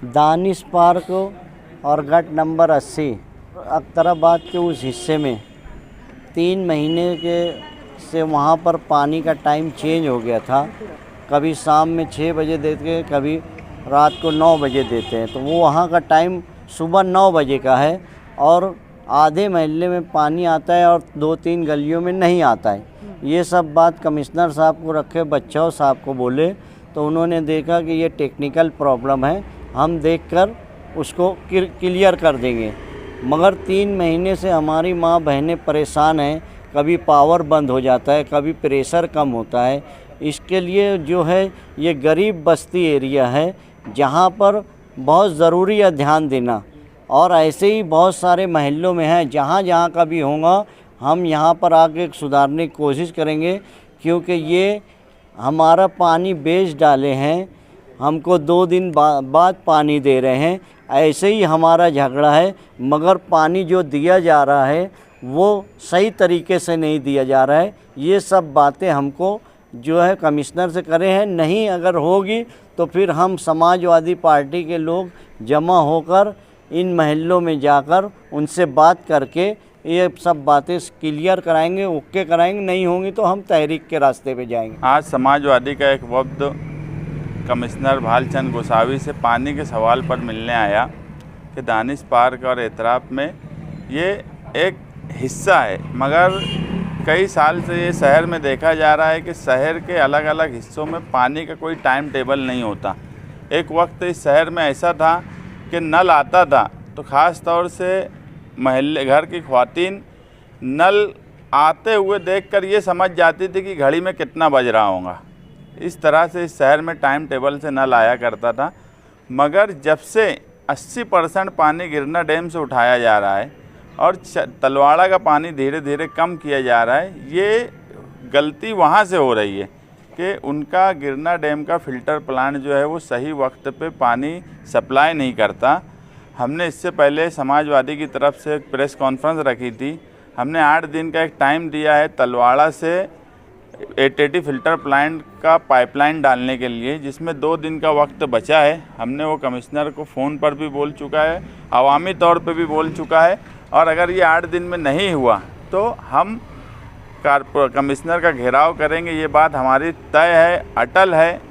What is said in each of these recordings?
Danish park और गट number 80 अख्तराबाद के उस हिस्से में 3 महीने के से वहाँ पर पानी का टाइम चेंज हो गया था। कभी शाम में 6 बजे देते हैं, कभी रात को 9 बजे देते हैं। तो वो वहाँ का टाइम सुबह 9 बजे का है और आधे महल्ले में पानी आता है और 2-3 गलियों में नहीं आता है। ये सब बात कमिश्नर साहब को रखे, बच्चों साहब को बोले तो उन्होंने देखा कि ये टेक्निकल प्रॉब्लम है, हम देखकर उसको क्लियर कर देंगे। मगर 3 महीने से हमारी माँ बहनें परेशान हैं। कभी पावर बंद हो जाता है, कभी प्रेशर कम होता है। इसके लिए जो है ये गरीब बस्ती एरिया है जहाँ पर बहुत ज़रूरी है ध्यान देना। और ऐसे ही बहुत सारे महल्लों में हैं, जहाँ जहाँ का भी होगा हम यहाँ पर आके सुधारने की कोशिश करेंगे, क्योंकि ये हमारा पानी बेच डाले हैं, हमको 2 दिन बाद पानी दे रहे हैं। ऐसे ही हमारा झगड़ा है, मगर पानी जो दिया जा रहा है वो सही तरीके से नहीं दिया जा रहा है। ये सब बातें हमको जो है कमिश्नर से करे हैं। नहीं अगर होगी तो फिर हम समाजवादी पार्टी के लोग जमा होकर इन महल्लों में जाकर उनसे बात करके ये सब बातें क्लियर कराएंगे, ओके कराएंगे। नहीं होंगी तो हम तहरीक के रास्ते पे जाएंगे। आज समाजवादी का एक वफ्द कमिश्नर भालचंद गोसावी से पानी के सवाल पर मिलने आया कि दानिश पार्क और एतराफ़ में ये एक हिस्सा है, मगर कई साल से ये शहर में देखा जा रहा है कि शहर के अलग अलग हिस्सों में पानी का कोई टाइम टेबल नहीं होता। एक वक्त इस शहर में ऐसा था कि नल आता था तो ख़ास तौर से महल्ले घर की ख़वातीन नल आते हुए देखकर ये समझ जाती थी कि घड़ी में कितना बज रहा होगा। इस तरह से इस शहर में टाइम टेबल से नल आया करता था। मगर जब से 80% पानी गिरना डैम से उठाया जा रहा है और तलवाड़ा का पानी धीरे धीरे कम किया जा रहा है, ये गलती वहाँ से हो रही है कि उनका गिरना डैम का फ़िल्टर प्लांट जो है वो सही वक्त पे पानी सप्लाई नहीं करता। हमने इससे पहले समाजवादी की तरफ से एक प्रेस कॉन्फ्रेंस रखी थी। हमने 8 दिन का एक टाइम दिया है तलवाड़ा से 880 फ़िल्टर प्लांट का पाइपलाइन डालने के लिए, जिसमें 2 दिन का वक्त बचा है। हमने वो कमिश्नर को फ़ोन पर भी बोल चुका है, अवामी तौर पे भी बोल चुका है। और अगर ये 8 दिन में नहीं हुआ तो हम कमिश्नर का घेराव करेंगे। ये बात हमारी तय है, अटल है।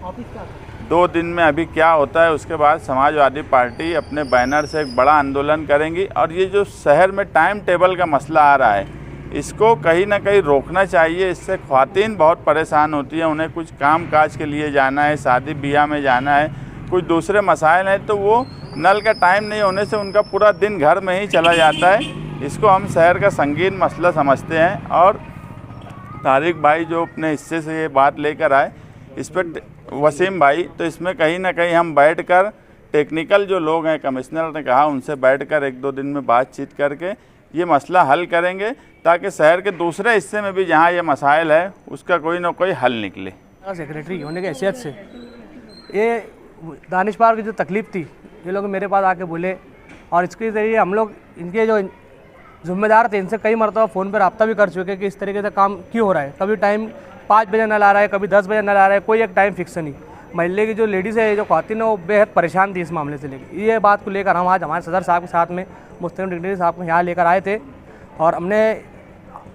2 दिन में अभी क्या होता है उसके बाद समाजवादी पार्टी अपने बैनर से एक बड़ा आंदोलन करेंगी। और ये जो शहर में टाइम टेबल का मसला आ रहा है, इसको कहीं ना कहीं रोकना चाहिए। इससे ख़वातीन बहुत परेशान होती हैं, उन्हें कुछ काम काज के लिए जाना है, शादी ब्याह में जाना है, कुछ दूसरे मसाइल हैं, तो वो नल का टाइम नहीं होने से उनका पूरा दिन घर में ही चला जाता है। इसको हम शहर का संगीन मसला समझते हैं। और तारिक भाई जो अपने हिस्से से ये बात लेकर आए, इस पर वसीम भाई, तो इसमें कहीं ना कहीं हम बैठकर टेक्निकल जो लोग हैं, कमिश्नर ने कहा उनसे बैठकर 1-2 दिन में बातचीत करके ये मसला हल करेंगे, ताकि शहर के दूसरे हिस्से में भी जहाँ ये मसाइल है उसका कोई ना कोई हल निकले। सेक्रेटरी होने की हैसियत से ये दानिश पार्क की जो तकलीफ़ थी, ये लोग मेरे पास आके बोले और इसके ज़रिए हम लोग इनके जो ज़िम्मेदार थे इनसे कई मरतबा फ़ोन पर रब्ता भी कर चुके कि इस तरीके से काम क्यों हो रहा है। कभी टाइम 5 बजे नल आ रहा है, कभी 10 बजे नल आ रहा है, कोई एक टाइम फिक्स नहीं। महल्ले की जो लेडीज़ है, जो ख़वातीन है, वो बेहद परेशान थी इस मामले से लेकर। ये बात को लेकर हम आज हमारे सदर साहब के साथ में मुस्तकिल डिग्री साहब को यहाँ लेकर आए थे और हमने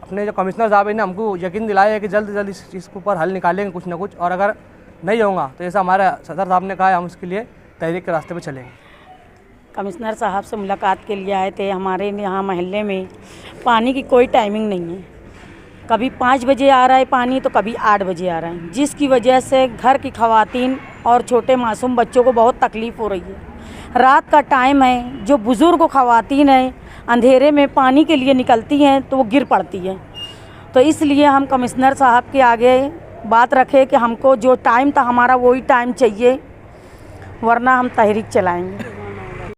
अपने जो कमिश्नर साहब ने हमको यकीन दिलाया है कि जल्द से जल्द इस चीज़ के ऊपर हल निकालेंगे कुछ ना कुछ। और अगर नहीं होगा तो ऐसा हमारे सदर साहब ने कहा है, हम उसके लिए तहरीक के रास्ते पर चलेंगे। कमिश्नर साहब से मुलाकात के लिए आए थे। हमारे यहाँ महल्ले में पानी की कोई टाइमिंग नहीं है, कभी 5 बजे आ रहा है पानी तो कभी 8 बजे आ रहा है, जिसकी वजह से घर की ख़वातीन और छोटे मासूम बच्चों को बहुत तकलीफ़ हो रही है। रात का टाइम है, जो बुज़ुर्ग ख़वातीन हैं अंधेरे में पानी के लिए निकलती हैं तो वो गिर पड़ती हैं। तो इसलिए हम कमिश्नर साहब के आगे बात रखे कि हमको जो टाइम था हमारा वही टाइम चाहिए, वरना हम तहरीक चलाएंगे।